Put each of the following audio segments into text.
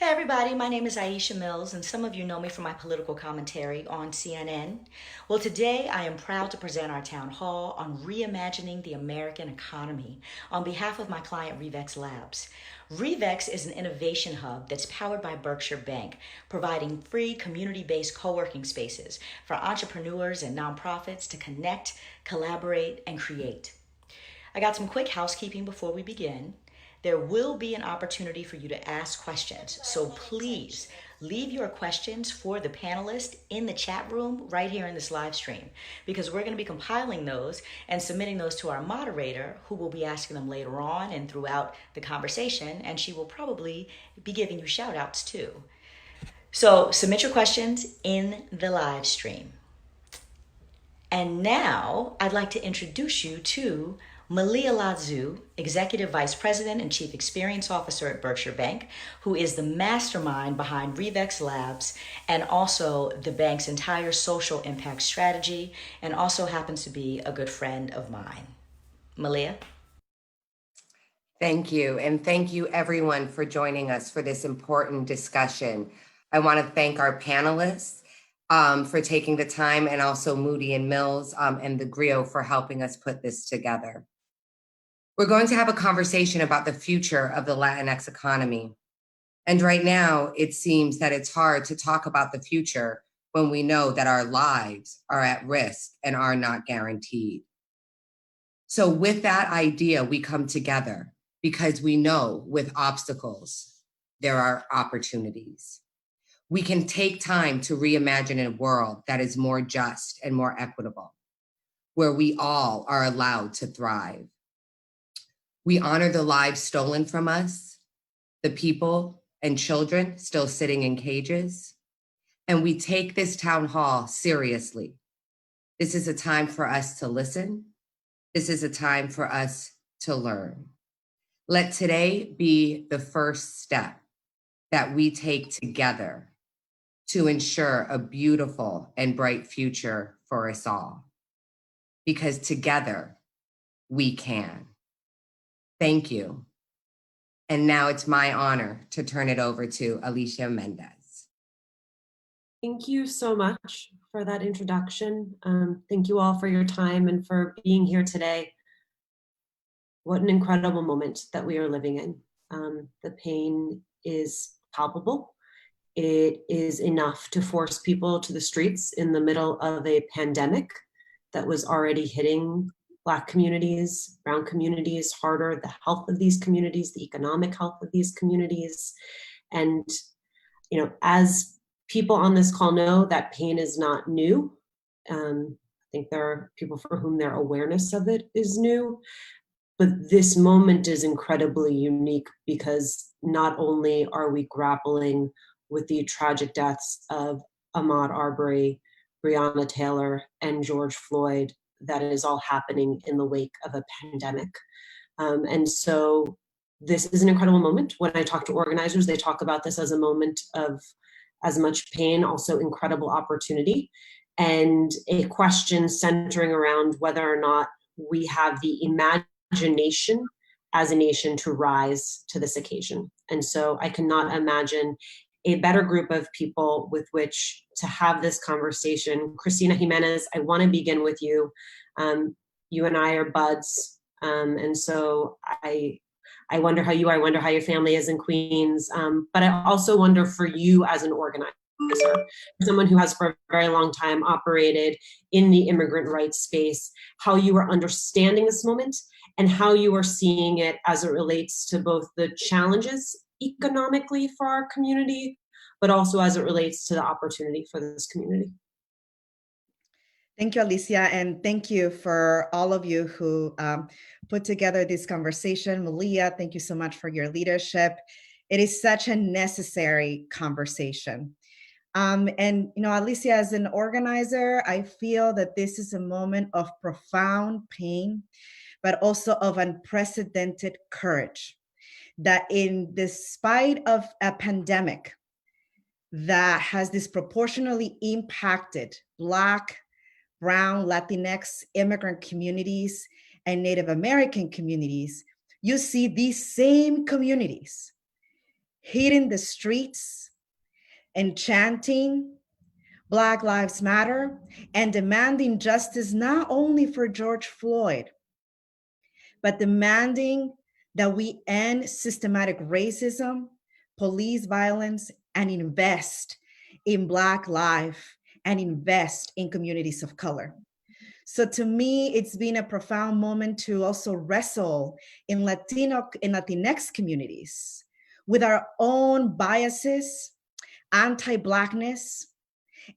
Hey everybody, my name is Aisha Mills, and some of you know me from my political commentary on CNN. Well, today I am proud to present our town hall on reimagining the American economy on behalf of my client Reevx Labs. Reevx is an innovation hub that's powered by Berkshire Bank, providing free community-based co-working spaces for entrepreneurs and nonprofits to connect, collaborate, and create. I got some quick housekeeping before we begin. There will be an opportunity for you to ask questions, so please leave your questions for the panelists in the chat room right here in this live stream, because we're going to be compiling those and submitting those to our moderator, who will be asking them later on and throughout the conversation, and she will probably be giving you shout outs too. So submit your questions in the live stream. And now I'd like to introduce you to Malia Lazu, Executive Vice President and Chief Experience Officer at Berkshire Bank, who is the mastermind behind Reevx Labs and also the bank's entire social impact strategy, and also happens to be a good friend of mine. Malia? Thank you. And thank you everyone for joining us for this important discussion. I want to thank our panelists for taking the time, and also Moody and Mills and TheGrio for helping us put this together. We're going to have a conversation about the future of the Latinx economy. And right now, it seems that it's hard to talk about the future when we know that our lives are at risk and are not guaranteed. So with that idea, we come together because we know with obstacles, there are opportunities. We can take time to reimagine a world that is more just and more equitable, where we all are allowed to thrive. We honor the lives stolen from us, the people and children still sitting in cages, and we take this town hall seriously. This is a time for us to listen. This is a time for us to learn. Let today be the first step that we take together to ensure a beautiful and bright future for us all. Because together, we can. Thank you. And now it's my honor to turn it over to Alicia Menendez. Thank you so much for that introduction. Thank you all for your time and for being here today. What an incredible moment that we are living in. The pain is palpable. It is enough to force people to the streets in the middle of a pandemic that was already hitting Black communities, brown communities harder, the health of these communities, the economic health of these communities. And, as people on this call know, that pain is not new. I think there are people for whom their awareness of it is new. But this moment is incredibly unique because not only are we grappling with the tragic deaths of Ahmaud Arbery, Breonna Taylor, and George Floyd, that is all happening in the wake of a pandemic. And so this is an incredible moment. When I talk to organizers, they talk about this as a moment of as much pain, also incredible opportunity, and a question centering around whether or not we have the imagination as a nation to rise to this occasion. And so I cannot imagine a better group of people with which to have this conversation. Cristina Jimenez, I want to begin with you. You and I are buds. And so I wonder how you are, I wonder how your family is in Queens. But I also wonder for you as an organizer, someone who has for a very long time operated in the immigrant rights space, how you are understanding this moment and how you are seeing it as it relates to both the challenges economically for our community, but also as it relates to the opportunity for this community. Thank you, Alicia, and thank you for all of you who put together this conversation. Malia, thank you so much for your leadership. It is such a necessary conversation. And Alicia, as an organizer, I feel that this is a moment of profound pain, but also of unprecedented courage. That despite of a pandemic that has disproportionately impacted Black, Brown, Latinx immigrant communities and Native American communities, you see these same communities hitting the streets and chanting Black Lives Matter and demanding justice not only for George Floyd, but demanding that we end systematic racism, police violence, and invest in Black life and invest in communities of color. So to me, it's been a profound moment to also wrestle in Latinx communities with our own biases, anti-Blackness,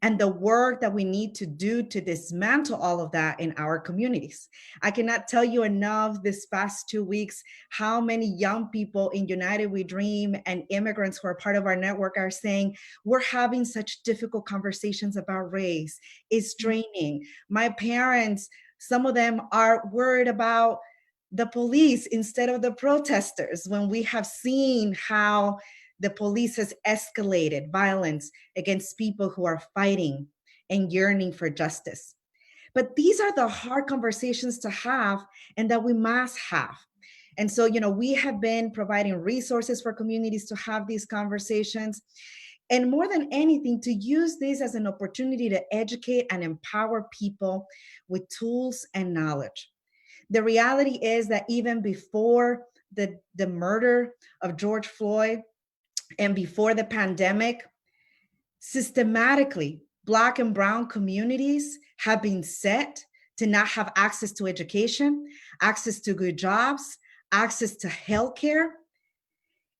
and the work that we need to do to dismantle all of that in our communities. I cannot tell you enough this past 2 weeks how many young people in United We Dream and immigrants who are part of our network are saying, we're having such difficult conversations about race. It's draining. My parents, some of them are worried about the police instead of the protesters when we have seen how the police has escalated violence against people who are fighting and yearning for justice. But these are the hard conversations to have and that we must have. And so, we have been providing resources for communities to have these conversations. And more than anything, to use this as an opportunity to educate and empower people with tools and knowledge. The reality is that even before the murder of George Floyd, and before the pandemic, systematically, Black and Brown communities have been set to not have access to education, access to good jobs, access to healthcare.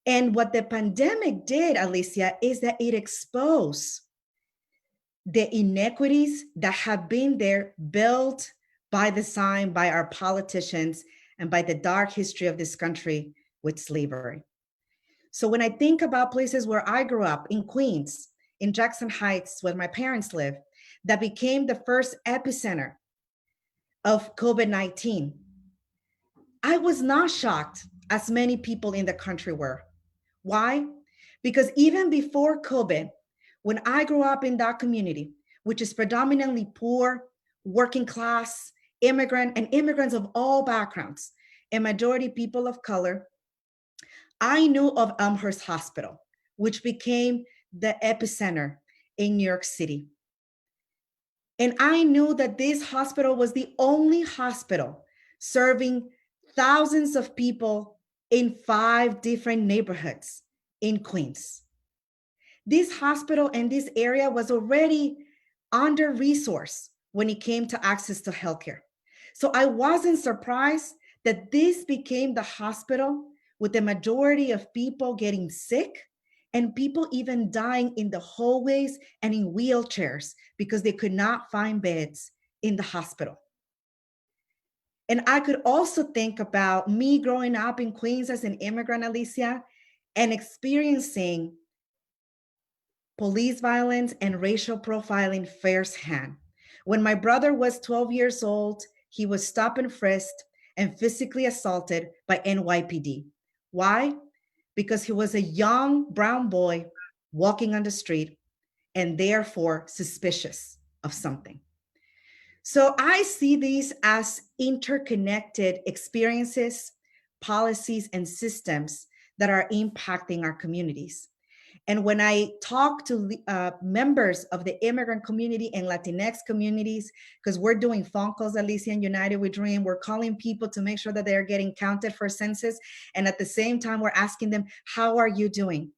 And what the pandemic did, Alicia, is that it exposed the inequities that have been there, built by design by our politicians and by the dark history of this country with slavery. So when I think about places where I grew up, in Queens, in Jackson Heights, where my parents live, that became the first epicenter of COVID-19, I was not shocked as many people in the country were. Why? Because even before COVID, when I grew up in that community, which is predominantly poor, working class, immigrant, and immigrants of all backgrounds, and majority people of color, I knew of Elmhurst Hospital, which became the epicenter in New York City. And I knew that this hospital was the only hospital serving thousands of people in 5 different neighborhoods in Queens. This hospital and this area was already under-resourced when it came to access to healthcare. So I wasn't surprised that this became the hospital with the majority of people getting sick and people even dying in the hallways and in wheelchairs because they could not find beds in the hospital. And I could also think about me growing up in Queens as an immigrant, Alicia, and experiencing police violence and racial profiling firsthand. When my brother was 12 years old, he was stopped and frisked and physically assaulted by NYPD. Why? Because he was a young brown boy walking on the street and therefore suspicious of something. So I see these as interconnected experiences, policies, and systems that are impacting our communities. And when I talk to members of the immigrant community and Latinx communities, because we're doing phone calls, Alicia and United We Dream, we're calling people to make sure that they're getting counted for census. And at the same time, we're asking them, how are you doing?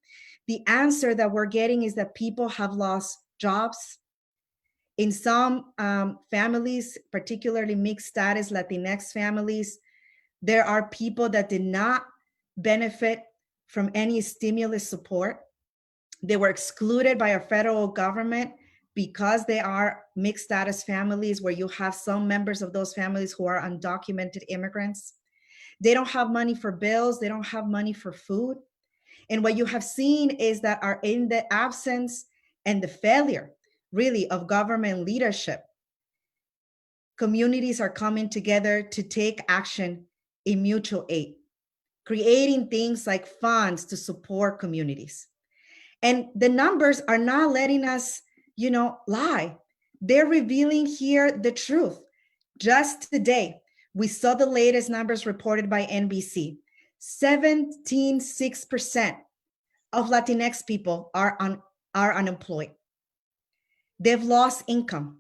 The answer that we're getting is that people have lost jobs. In some families, particularly mixed status Latinx families, there are people that did not benefit from any stimulus support. They were excluded by our federal government because they are mixed status families where you have some members of those families who are undocumented immigrants. They don't have money for bills. They don't have money for food. And what you have seen is that are in the absence and the failure really of government leadership, communities are coming together to take action in mutual aid, creating things like funds to support communities. And the numbers are not letting us, lie. They're revealing here the truth. Just today, we saw the latest numbers reported by NBC. 17.6% of Latinx people are unemployed. They've lost income.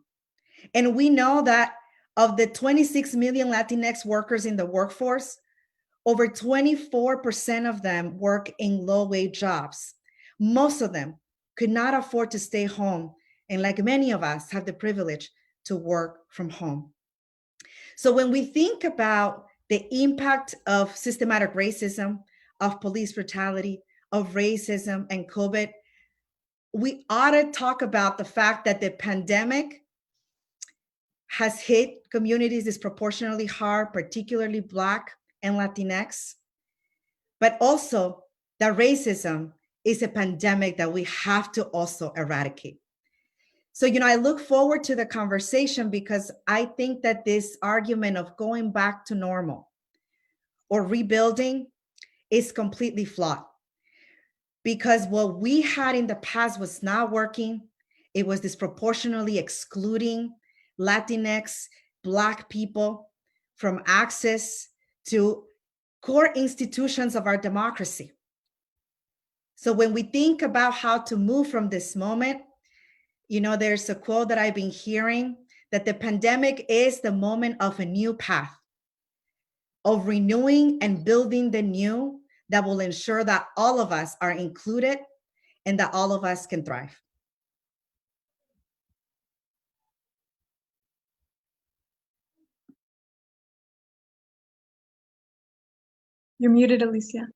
And we know that of the 26 million Latinx workers in the workforce, over 24% of them work in low-wage jobs. Most of them could not afford to stay home, and like many of us, have the privilege to work from home. So when we think about the impact of systematic racism, of police brutality, of racism and COVID, we ought to talk about the fact that the pandemic has hit communities disproportionately hard, particularly Black and Latinx, but also that racism is a pandemic that we have to also eradicate. So, I look forward to the conversation because I think that this argument of going back to normal or rebuilding is completely flawed, because what we had in the past was not working. It was disproportionately excluding Latinx, Black people from access to core institutions of our democracy. So when we think about how to move from this moment, there's a quote that I've been hearing, that the pandemic is the moment of a new path, of renewing and building the new that will ensure that all of us are included and that all of us can thrive. You're muted, Alicia.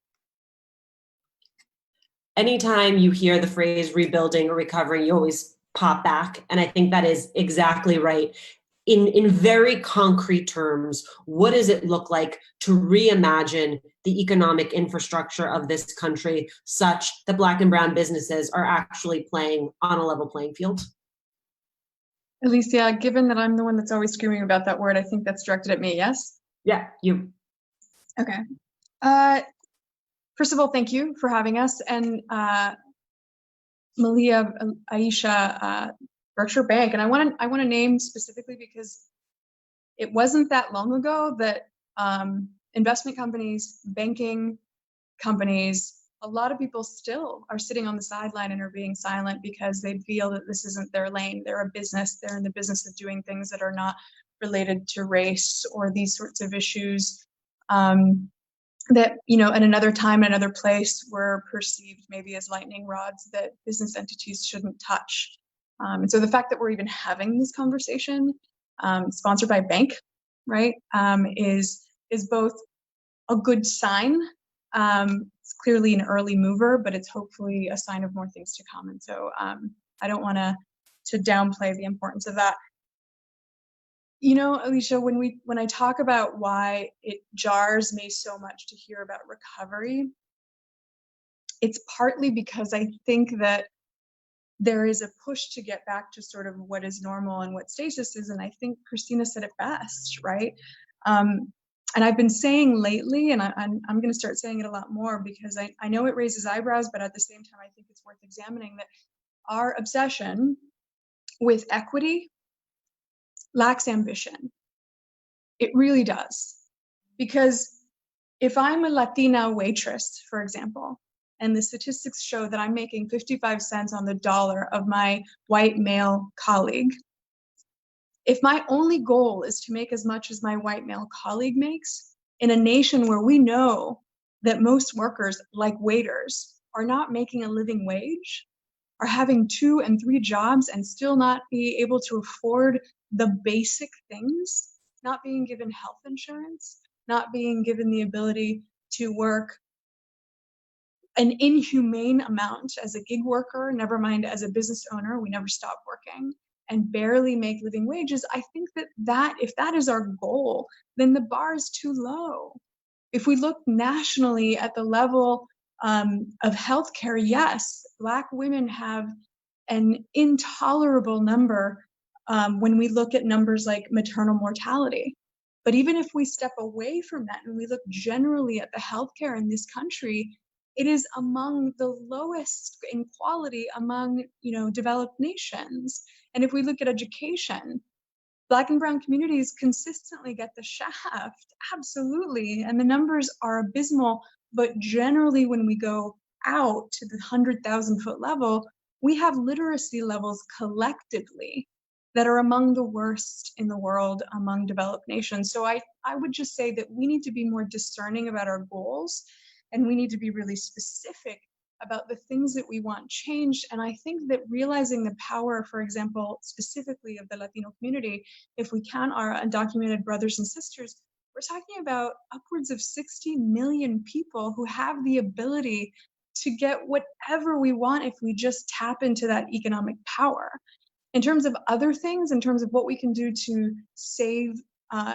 Anytime you hear the phrase rebuilding or recovering, you always pop back. And I think that is exactly right. In very concrete terms, what does it look like to reimagine the economic infrastructure of this country such that Black and brown businesses are actually playing on a level playing field? Alicia, given that I'm the one that's always screaming about that word, I think that's directed at me, yes? Yeah, you. Okay. First of all, thank you for having us. And Malia, Aisha, Berkshire Bank, and I want to name specifically because it wasn't that long ago that investment companies, banking companies, a lot of people still are sitting on the sideline and are being silent because they feel that this isn't their lane. They're a business. They're in the business of doing things that are not related to race or these sorts of issues that, at another time, another place, were perceived maybe as lightning rods that business entities shouldn't touch. And so the fact that we're even having this conversation, sponsored by a bank, right, is both a good sign. It's clearly an early mover, but it's hopefully a sign of more things to come. And so I don't want to downplay the importance of that. Alicia, when I talk about why it jars me so much to hear about recovery, it's partly because I think that there is a push to get back to sort of what is normal and what stasis is. And I think Cristina said it best, right? And I've been saying lately, and I'm going to start saying it a lot more because I know it raises eyebrows, but at the same time, I think it's worth examining that our obsession with equity lacks ambition. It really does. Because if I'm a Latina waitress, for example, and the statistics show that I'm making 55 cents on the dollar of my white male colleague, if my only goal is to make as much as my white male colleague makes, in a nation where we know that most workers, like waiters, are not making a living wage, are having 2 and 3 jobs and still not be able to afford the basic things, not being given health insurance, not being given the ability to work an inhumane amount as a gig worker, never mind as a business owner, we never stop working, and barely make living wages, I think that if that is our goal, then the bar is too low. If we look nationally at the level of healthcare, yes, Black women have an intolerable number when we look at numbers like maternal mortality. But even if we step away from that and we look generally at the healthcare in this country, it is among the lowest in quality among, developed nations. And if we look at education, Black and brown communities consistently get the shaft, absolutely. And the numbers are abysmal, but generally when we go out to the 100,000-foot level, we have literacy levels collectively that are among the worst in the world among developed nations. So I would just say that we need to be more discerning about our goals, and we need to be really specific about the things that we want changed. And I think that realizing the power, for example, specifically of the Latino community, if we count our undocumented brothers and sisters, we're talking about upwards of 60 million people who have the ability to get whatever we want if we just tap into that economic power. In terms of other things, in terms of what we can do to save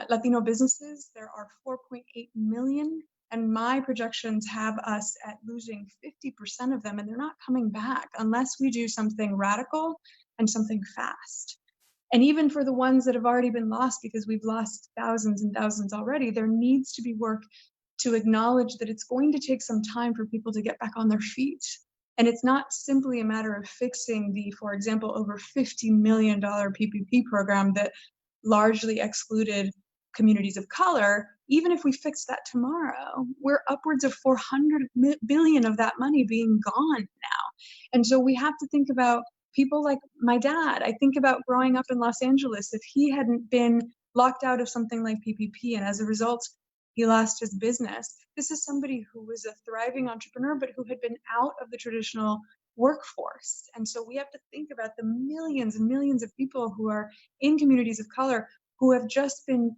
Latino businesses, there are 4.8 million, and my projections have us at losing 50% of them, and they're not coming back unless we do something radical and something fast. And even for the ones that have already been lost, because we've lost thousands and thousands already, there needs to be work to acknowledge that it's going to take some time for people to get back on their feet. And it's not simply a matter of fixing the, for example, over $50 million PPP program that largely excluded communities of color. Even if we fix that tomorrow, we're upwards of 400 billion of that money being gone now. And so we have to think about people like my dad. I think about growing up in Los Angeles. If he hadn't been locked out of something like PPP, and as a result, he lost his business. This is somebody who was a thriving entrepreneur, but who had been out of the traditional workforce. And so we have to think about the millions and millions of people who are in communities of color who have just been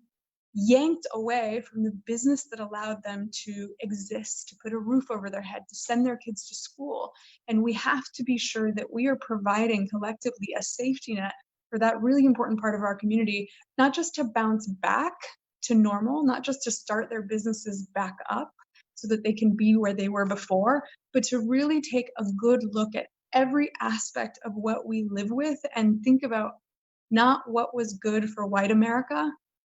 yanked away from the business that allowed them to exist, to put a roof over their head, to send their kids to school. And we have to be sure that we are providing collectively a safety net for that really important part of our community, not just to bounce back to normal, not just to start their businesses back up so that they can be where they were before, but to really take a good look at every aspect of what we live with and think about not what was good for white America,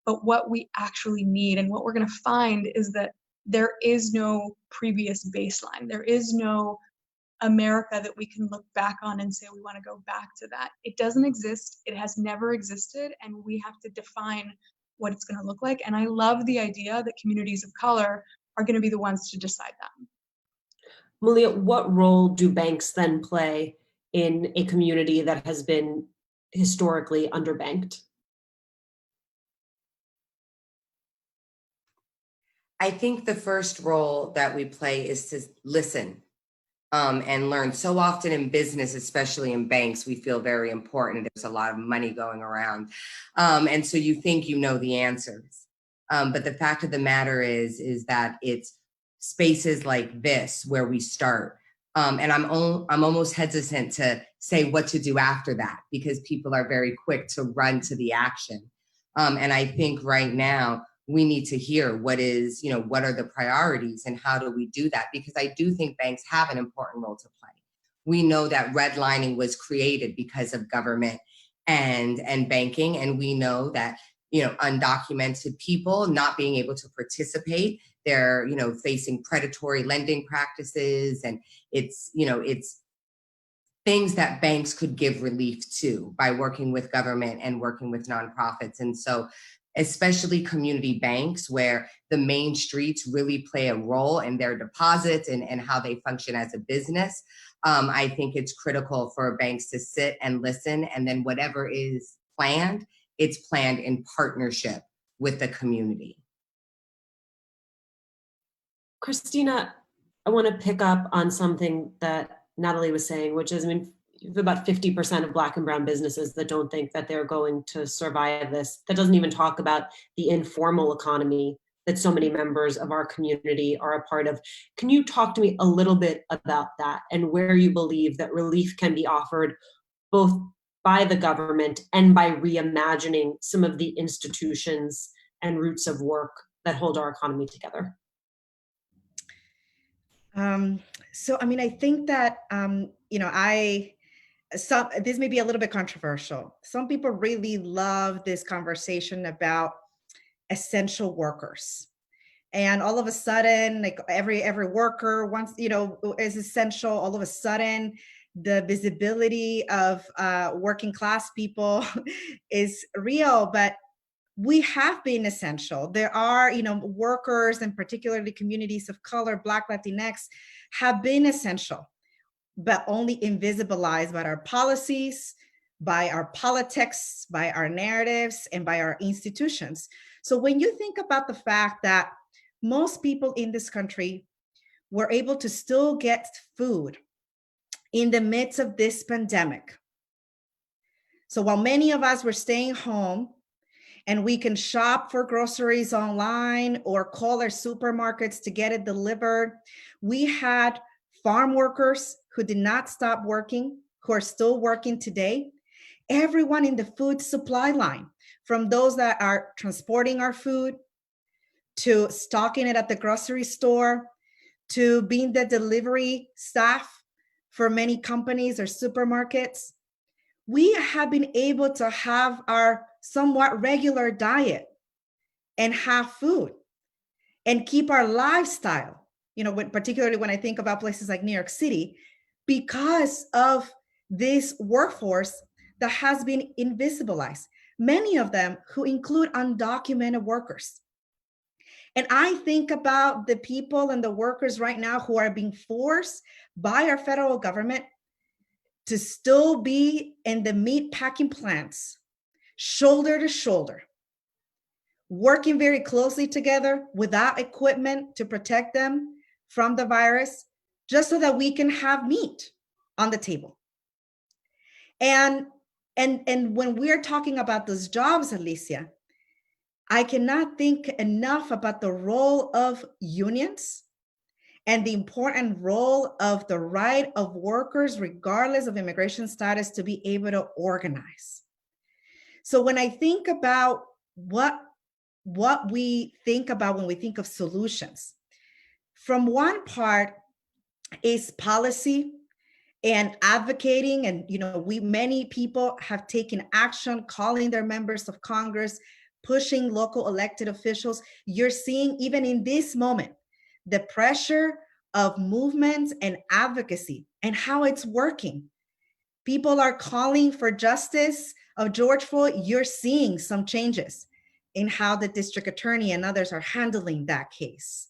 but what we actually need. And what we're going to find is that there is no previous baseline. There is no America that we can look back on and say we want to go back to that. It doesn't exist. It has never existed. And we have to define what it's going to look like. And I love the idea that communities of color are going to be the ones to decide that. Malia, what role do banks then play in a community that has been historically underbanked? I think the first role that we play is to listen and learn. So often in business, especially in banks, we feel very important. There's a lot of money going around. And so you think you know the answers. But the fact of the matter is that it's spaces like this where we start. And I'm almost hesitant to say what to do after that, because people are very quick to run to the action. And I think right now, we need to hear what are the priorities and how do we do that? Because I do think banks have an important role to play. We know that redlining was created because of government and banking. And we know that, undocumented people not being able to participate, they're, facing predatory lending practices. And it's things that banks could give relief to by working with government and working with nonprofits. And so especially community banks where the main streets really play a role in their deposits and how they function as a business. I think it's critical for banks to sit and listen, and then whatever is planned, it's planned in partnership with the community. Cristina, I want to pick up on something that Nathalie was saying, which is, about 50% of Black and brown businesses that don't think that they're going to survive this. That doesn't even talk about the informal economy that so many members of our community are a part of. Can you talk to me a little bit about that and where you believe that relief can be offered both by the government and by reimagining some of the institutions and roots of work that hold our economy together? I think that, this may be a little bit controversial. Some people really love this conversation about essential workers. And all of a sudden, like every worker wants, is essential. All of a sudden, the visibility of working class people is real. But we have been essential. There are, workers, and particularly communities of color, Black, Latinx, have been essential, but only invisibilized by our policies, by our politics, by our narratives, and by our institutions. So when you think about the fact that most people in this country were able to still get food in the midst of this pandemic. So while many of us were staying home and we can shop for groceries online or call our supermarkets to get it delivered, we had farm workers who did not stop working, who are still working today. Everyone in the food supply line, from those that are transporting our food, to stocking it at the grocery store, to being the delivery staff for many companies or supermarkets. We have been able to have our somewhat regular diet and have food and keep our lifestyle, particularly when I think about places like New York City, because of this workforce that has been invisibilized, many of them who include undocumented workers. And I think about the people and the workers right now who are being forced by our federal government to still be in the meat packing plants, shoulder to shoulder, working very closely together without equipment to protect them from the virus, just so that we can have meat on the table. And when we're talking about those jobs, Alicia, I cannot think enough about the role of unions and the important role of the right of workers, regardless of immigration status, to be able to organize. So when I think about what we think about when we think of solutions, from one part is policy and advocating, and many people have taken action, calling their members of Congress, pushing local elected officials. You're seeing, even in this moment, the pressure of movement and advocacy and how it's working. People are calling for justice of George Floyd. You're seeing some changes in how the district attorney and others are handling that case.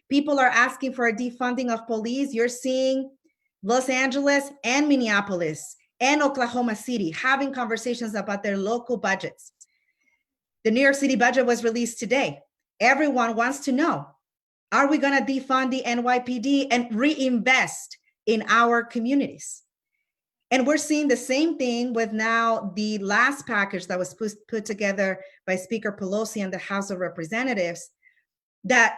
People are asking for a defunding of police. You're seeing Los Angeles and Minneapolis and Oklahoma City having conversations about their local budgets. The New York City budget was released today. Everyone wants to know, are we going to defund the NYPD and reinvest in our communities? And we're seeing the same thing with now the last package that was put together by Speaker Pelosi and the House of Representatives, that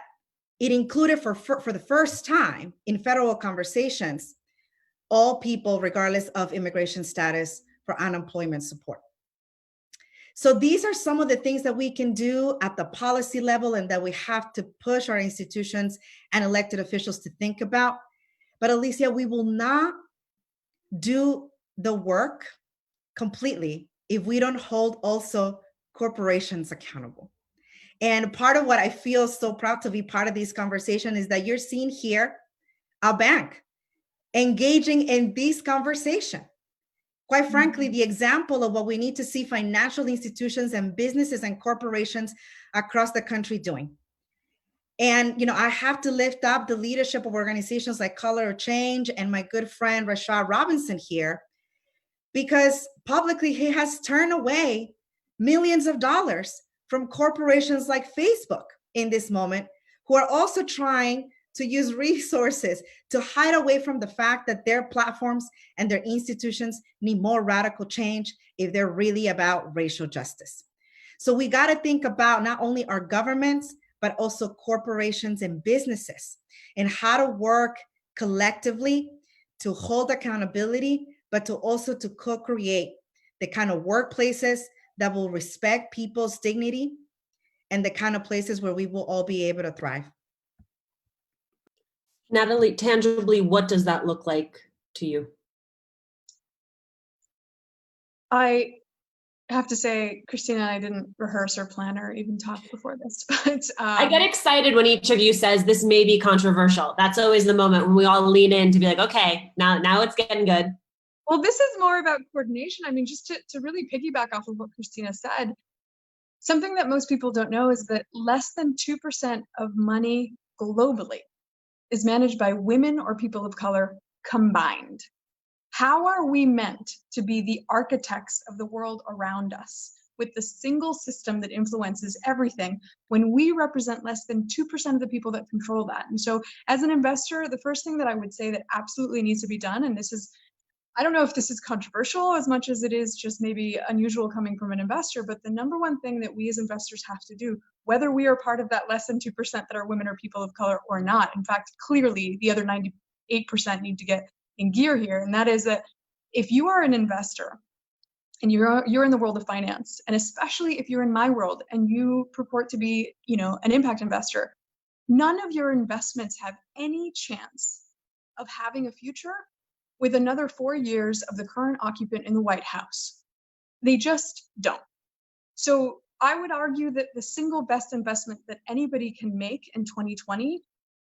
it included for the first time in federal conversations, all people, regardless of immigration status, for unemployment support. So these are some of the things that we can do at the policy level and that we have to push our institutions and elected officials to think about. But Alicia, we will not do the work completely if we don't hold also corporations accountable. And part of what I feel so proud to be part of this conversation is that you're seeing here a bank engaging in this conversation. Quite frankly, the example of what we need to see financial institutions and businesses and corporations across the country doing. And, I have to lift up the leadership of organizations like Color of Change and my good friend, Rashad Robinson here, because publicly he has turned away millions of dollars from corporations like Facebook in this moment, who are also trying to use resources to hide away from the fact that their platforms and their institutions need more radical change if they're really about racial justice. So we got to think about not only our governments, but also corporations and businesses, and how to work collectively to hold accountability, but to also to co-create the kind of workplaces that will respect people's dignity and the kind of places where we will all be able to thrive. Nathalie, tangibly, what does that look like to you? I have to say, Cristina, I didn't rehearse or plan or even talk before this, but I get excited when each of you says this may be controversial. That's always the moment when we all lean in to be like, okay, now it's getting good. Well, this is more about coordination. I mean, just to really piggyback off of what Cristina said, Something that most people don't know is that less than 2% of money globally is managed by women or people of color combined. How are we meant to be the architects of the world around us with the single system that influences everything when we represent less than 2% of the people that control that? And so as an investor, the first thing that I would say that absolutely needs to be done, and this is, I don't know if this is controversial as much as it is just maybe unusual coming from an investor, but the number one thing that we as investors have to do, whether we are part of that less than 2% that are women or people of color or not, in fact, clearly the other 98% need to get in gear here, and that is that if you are an investor and you're in the world of finance, and especially if you're in my world and you purport to be, an impact investor, none of your investments have any chance of having a future with another 4 years of the current occupant in the White House. They just don't. So I would argue that the single best investment that anybody can make in 2020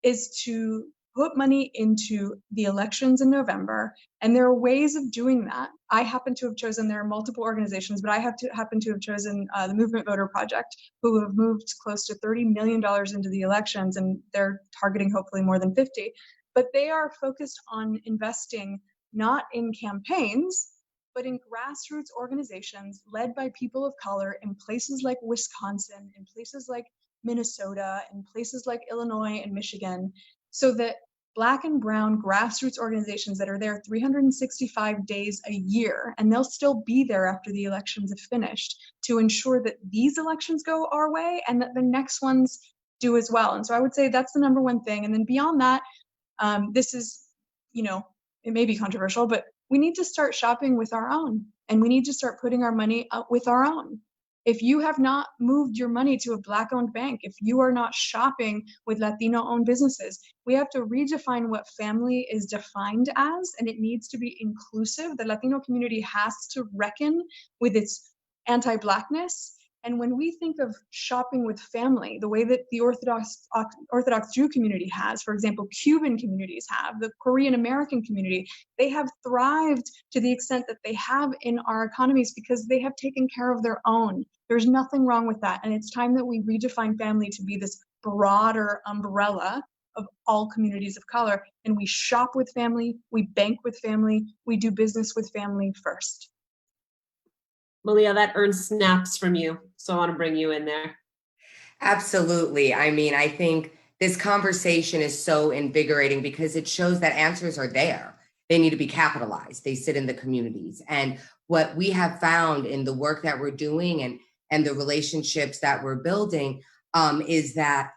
is to put money into the elections in November. And there are ways of doing that. I happen to have chosen, there are multiple organizations, but I happen to have chosen the Movement Voter Project, who have moved close to $30 million into the elections, and they're targeting hopefully more than 50. But they are focused on investing not in campaigns, but in grassroots organizations led by people of color in places like Wisconsin, in places like Minnesota, in places like Illinois and Michigan, so that Black and brown grassroots organizations that are there 365 days a year, and they'll still be there after the elections have finished, to ensure that these elections go our way and that the next ones do as well. And so I would say that's the number one thing. And then beyond that, this is, it may be controversial, but we need to start shopping with our own, and we need to start putting our money up with our own. If you have not moved your money to a Black-owned bank, if you are not shopping with Latino-owned businesses, we have to redefine what family is defined as, and it needs to be inclusive. The Latino community has to reckon with its anti-Blackness. And when we think of shopping with family, the way that the Orthodox Jew community has, for example, Cuban communities have, the Korean American community, they have thrived to the extent that they have in our economies because they have taken care of their own. There's nothing wrong with that. And it's time that we redefine family to be this broader umbrella of all communities of color. And we shop with family, we bank with family, we do business with family first. Malia, that earns snaps from you, so I want to bring you in there. Absolutely. I mean, I think this conversation is so invigorating because it shows that answers are there. They need to be capitalized. They sit in the communities. And what we have found in the work that we're doing and the relationships that we're building is that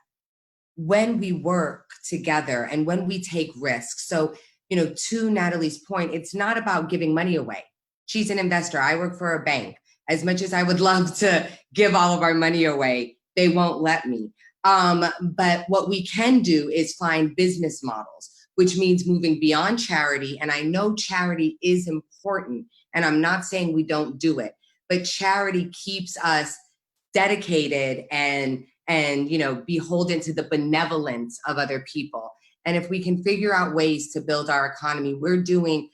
when we work together and when we take risks, so, to Nathalie's point, it's not about giving money away. She's an investor. I work for a bank. As much as I would love to give all of our money away, they won't let me. But what we can do is find business models, which means moving beyond charity. And I know charity is important, and I'm not saying we don't do it, but charity keeps us dedicated and beholden to the benevolence of other people. And if we can figure out ways to build our economy, we're doing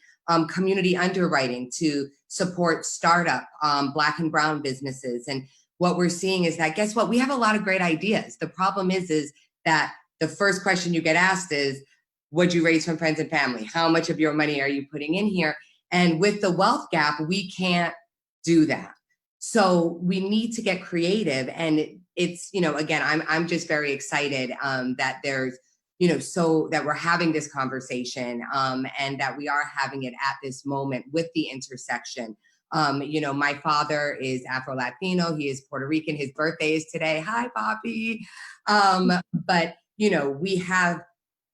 community underwriting to support startup Black and brown businesses. And what we're seeing is that, guess what? We have a lot of great ideas. The problem is that the first question you get asked is, what'd you raise from friends and family? How much of your money are you putting in here? And with the wealth gap, we can't do that. So we need to get creative. And it's, again, I'm just very excited that there's, so that we're having this conversation and that we are having it at this moment with the intersection. My father is Afro-Latino. He is Puerto Rican. His birthday is today. Hi, Papi. But, we have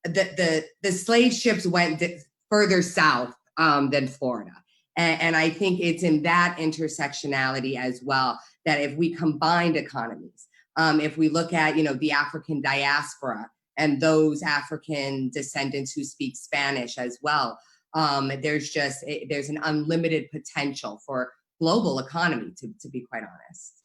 the slave ships went further south than Florida. And I think it's in that intersectionality as well, that if we combined economies, if we look at, the African diaspora, and those African descendants who speak Spanish as well, there's an unlimited potential for global economy, to be quite honest.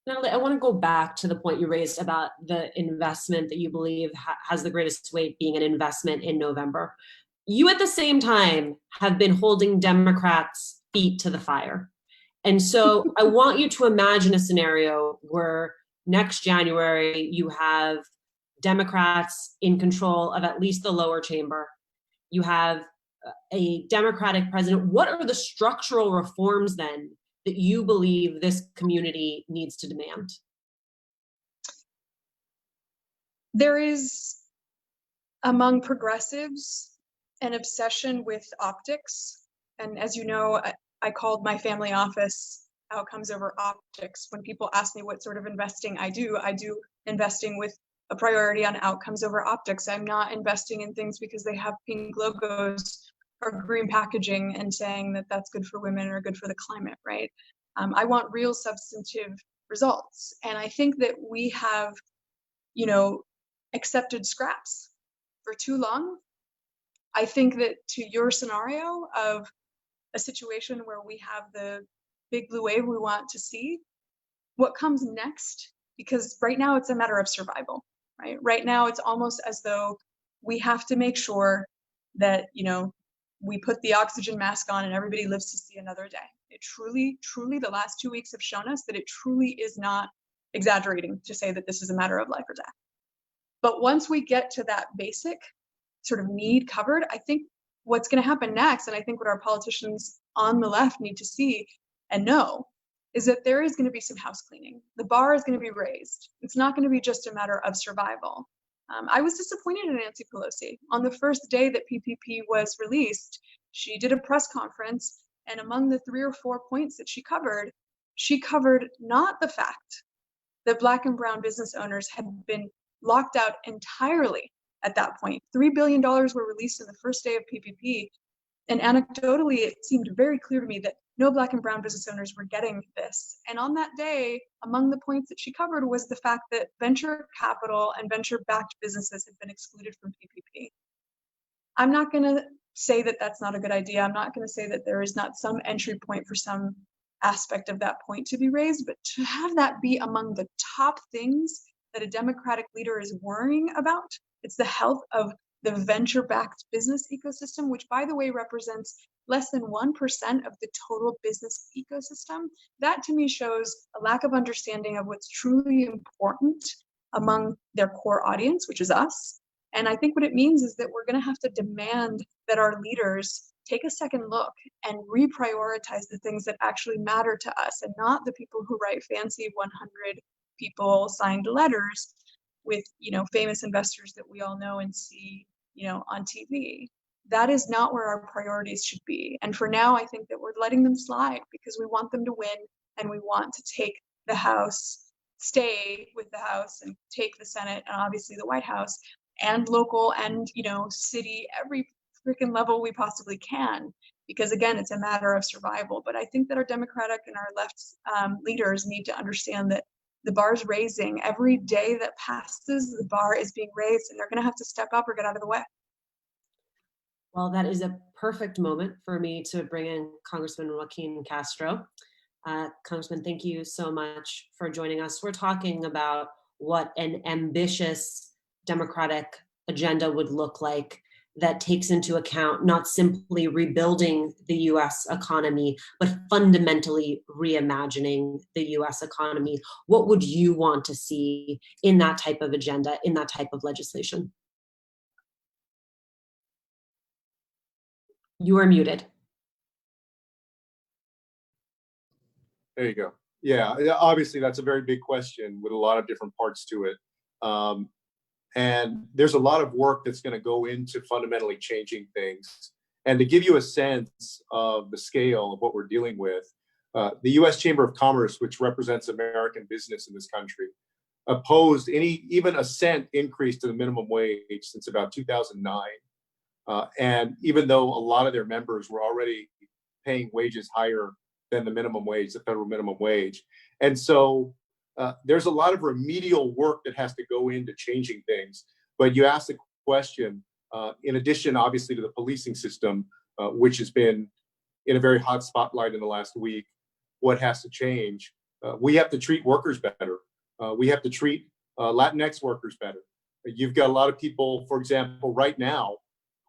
Nathalie, I want to go back to the point you raised about the investment that you believe has the greatest weight being an investment in November. You, at the same time, have been holding Democrats' feet to the fire. And so I want you to imagine a scenario where next January you have Democrats in control of at least the lower chamber. You have a Democratic president. What are the structural reforms then that you believe this community needs to demand? There is, among progressives, an obsession with optics. And as you know, I called my family office outcomes over optics. When people ask me what sort of investing I do investing with a priority on outcomes over optics. I'm not investing in things because they have pink logos or green packaging and saying that that's good for women or good for the climate, right? I want real substantive results. And I think that we have, accepted scraps for too long. I think that to your scenario of a situation where we have the big blue wave we want to see, what comes next, because right now it's a matter of survival, right? Right now it's almost as though we have to make sure that, we put the oxygen mask on and everybody lives to see another day. It truly, the last 2 weeks have shown us that it truly is not exaggerating to say that this is a matter of life or death. But once we get to that basic sort of need covered, I think what's going to happen next, and I think what our politicians on the left need to see and know, is that there is going to be some house cleaning. The bar is going to be raised. It's not going to be just a matter of survival. I was disappointed in Nancy Pelosi. On the first day that PPP was released, she did a press conference, and among the 3 or 4 points that she covered not the fact that Black and brown business owners had been locked out entirely at that point. $3 billion were released in the first day of PPP. And anecdotally, it seemed very clear to me that no Black and brown business owners were getting this. And on that day, among the points that she covered was the fact that venture capital and venture-backed businesses had been excluded from PPP. I'm not going to say that that's not a good idea. I'm not going to say that there is not some entry point for some aspect of that point to be raised, but to have that be among the top things that a Democratic leader is worrying about, it's the health of the venture-backed business ecosystem, which, by the way, represents less than 1% of the total business ecosystem. That, to me, shows a lack of understanding of what's truly important among their core audience, which is us. And I think what it means is that we're going to have to demand that our leaders take a second look and reprioritize the things that actually matter to us, and not the people who write fancy 100 people signed letters with, famous investors that we all know and see, on TV. That is not where our priorities should be. And for now, I think that we're letting them slide because we want them to win and we want to take the House, stay with the House and take the Senate and obviously the White House and local and, city, every freaking level we possibly can. Because again, it's a matter of survival. But I think that our Democratic and our left leaders need to understand that the bar is raising. Every day that passes, the bar is being raised, and they're going to have to step up or get out of the way. Well, that is a perfect moment for me to bring in Congressman Joaquin Castro. Congressman, thank you so much for joining us. We're talking about what an ambitious Democratic agenda would look like that takes into account not simply rebuilding the US economy, but fundamentally reimagining the US economy. What would you want to see in that type of agenda, in that type of legislation? You are muted. There you go. Yeah, obviously that's a very big question with a lot of different parts to it. And there's a lot of work that's going to go into fundamentally changing things. And to give you a sense of the scale of what we're dealing with, the U.S. Chamber of Commerce, which represents American business in this country, opposed even a cent increase to the minimum wage since about 2009. And even though a lot of their members were already paying wages higher than the minimum wage, the federal minimum wage. And so there's a lot of remedial work that has to go into changing things. But you asked the question, in addition, obviously, to the policing system, which has been in a very hot spotlight in the last week, what has to change? We have to treat workers better. We have to treat Latinx workers better. You've got a lot of people, for example, right now,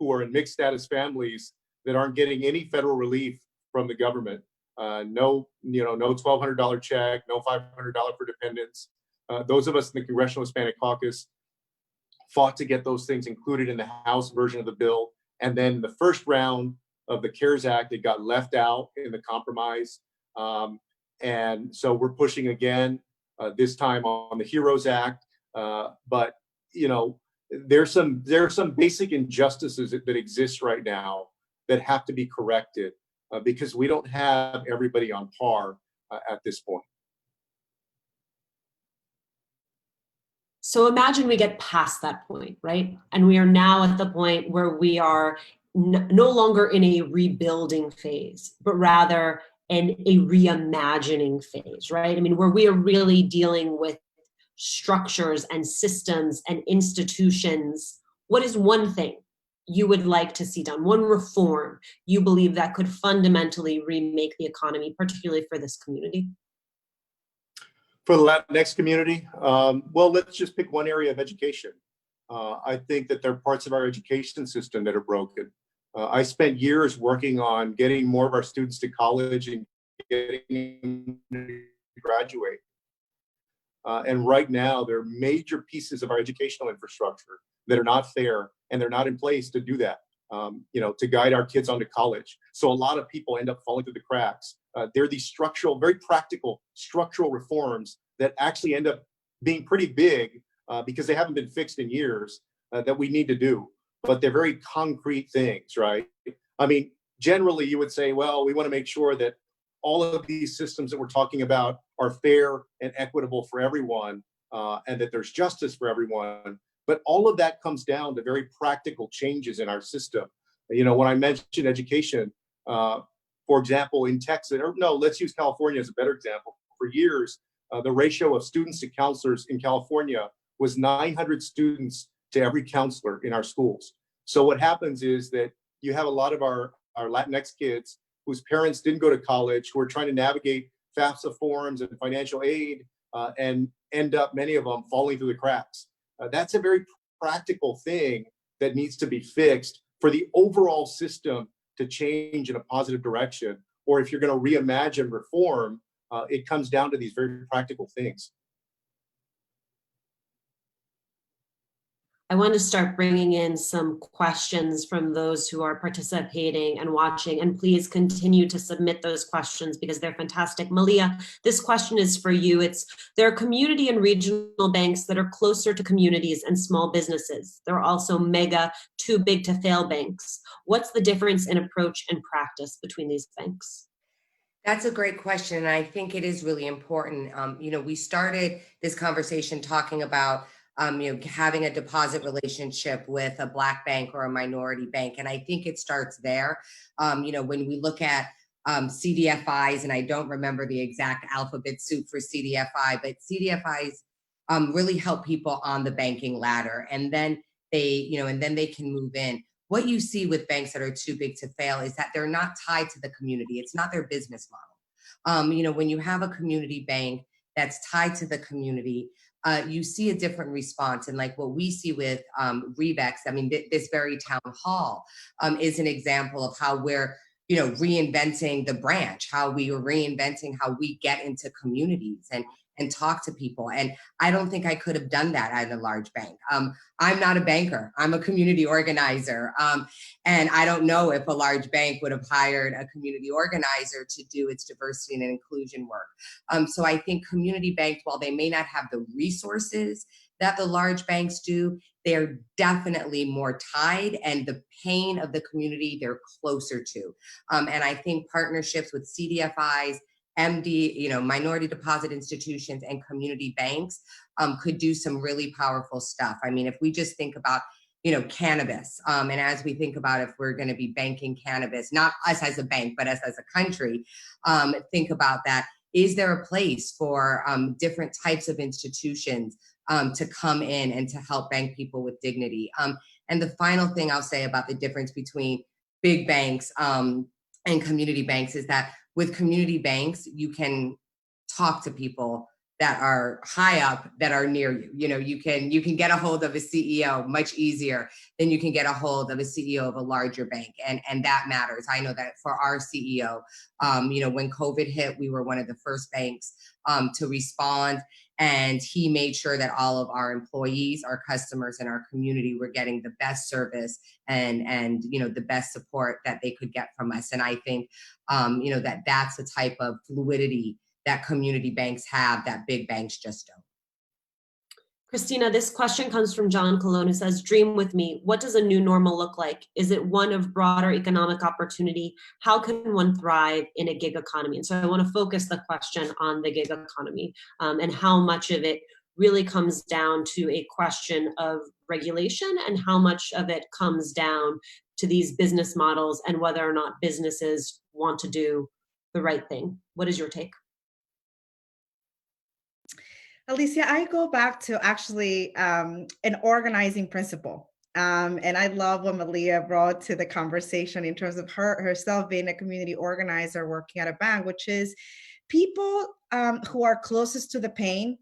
who are in mixed status families that aren't getting any federal relief from the government. no $1,200 check, no $500 for dependents. Those of us in the Congressional Hispanic Caucus fought to get those things included in the House version of the bill. And then the first round of the CARES Act, it got left out in the compromise. And so we're pushing again, this time on the HEROES Act. But, there's some basic injustices that exist right now that have to be corrected because we don't have everybody on par at this point. So imagine we get past that point, right? And we are now at the point where we are no longer in a rebuilding phase, but rather in a reimagining phase, right? I mean, where we are really dealing with structures and systems and institutions. What is one thing you would like to see done? One reform you believe that could fundamentally remake the economy, particularly for this community? For the Latinx community, well, let's just pick one area of education. I think that there are parts of our education system that are broken. I spent years working on getting more of our students to college and getting them to graduate. And right now, there are major pieces of our educational infrastructure that are not fair and they're not in place to do that, to guide our kids onto college. So a lot of people end up falling through the cracks. There are these structural, very practical structural reforms that actually end up being pretty big because they haven't been fixed in years that we need to do. But they're very concrete things, right? I mean, generally you would say, well, we want to make sure that all of these systems that we're talking about are fair and equitable for everyone and that there's justice for everyone. But all of that comes down to very practical changes in our system. When I mentioned education, for example, in Texas, or no, let's use California as a better example. For years, the ratio of students to counselors in California was 900 students to every counselor in our schools. So what happens is that you have a lot of our Latinx kids whose parents didn't go to college, who are trying to navigate FAFSA forms and financial aid, and end up, many of them, falling through the cracks. That's a very practical thing that needs to be fixed for the overall system to change in a positive direction. Or if you're going to reimagine reform, it comes down to these very practical things. I want to start bringing in some questions from those who are participating and watching, and please continue to submit those questions because they're fantastic. Malia, this question is for you. There are community and regional banks that are closer to communities and small businesses. There are also mega, too big to fail banks. What's the difference in approach and practice between these banks? That's a great question. And I think it is really important. We started this conversation talking about having a deposit relationship with a Black bank or a minority bank. And I think it starts there. When we look at CDFIs, and I don't remember the exact alphabet soup for CDFI, but CDFIs really help people on the banking ladder. And then they can move in. What you see with banks that are too big to fail is that they're not tied to the community. It's not their business model. When you have a community bank that's tied to the community, you see a different response. And like what we see with Reevx, this very town hall is an example of how we're, reinventing the branch, how we are reinventing how we get into communities and talk to people. And I don't think I could have done that at a large bank. I'm not a banker. I'm a community organizer. And I don't know if a large bank would have hired a community organizer to do its diversity and inclusion work. So I think community banks, while they may not have the resources that the large banks do, they're definitely more tied, and the pain of the community they're closer to. And I think partnerships with CDFIs, MD, minority deposit institutions, and community banks could do some really powerful stuff. If we just think about, cannabis, and as we think about if we're going to be banking cannabis, not us as a bank, but us as a country, think about that. Is there a place for different types of institutions to come in and to help bank people with dignity? And the final thing I'll say about the difference between big banks and community banks is that with community banks, you can talk to people that are high up that are near you. You know, you can get a hold of a CEO much easier than you can get a hold of a CEO of a larger bank. And that matters. I know that for our CEO, you know, when COVID hit, we were one of the first banks to respond. And he made sure that all of our employees, our customers, and our community were getting the best service and you know, the best support that they could get from us. And I think, you know, that's the type of fluidity that community banks have that big banks just don't. Christina, this question comes from John Colon, who says, dream with me. What does a new normal look like? Is it one of broader economic opportunity? How can one thrive in a gig economy? And so I want to focus the question on the gig economy and how much of it really comes down to a question of regulation and how much of it comes down to these business models and whether or not businesses want to do the right thing. What is your take? Alicia, I go back to actually an organizing principle. And I love what Malia brought to the conversation in terms of herself being a community organizer working at a bank, which is people who are closest to the pain,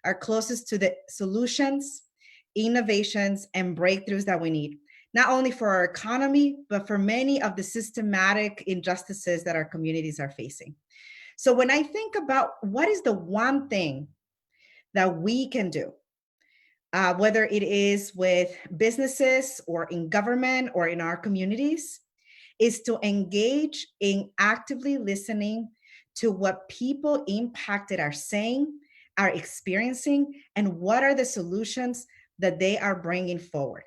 are closest to the solutions, innovations, and breakthroughs that we need, not only for our economy, but for many of the systematic injustices that our communities are facing. So when I think about what is the one thing that we can do, whether it is with businesses or in government or in our communities, is to engage in actively listening to what people impacted are saying, are experiencing, and what are the solutions that they are bringing forward.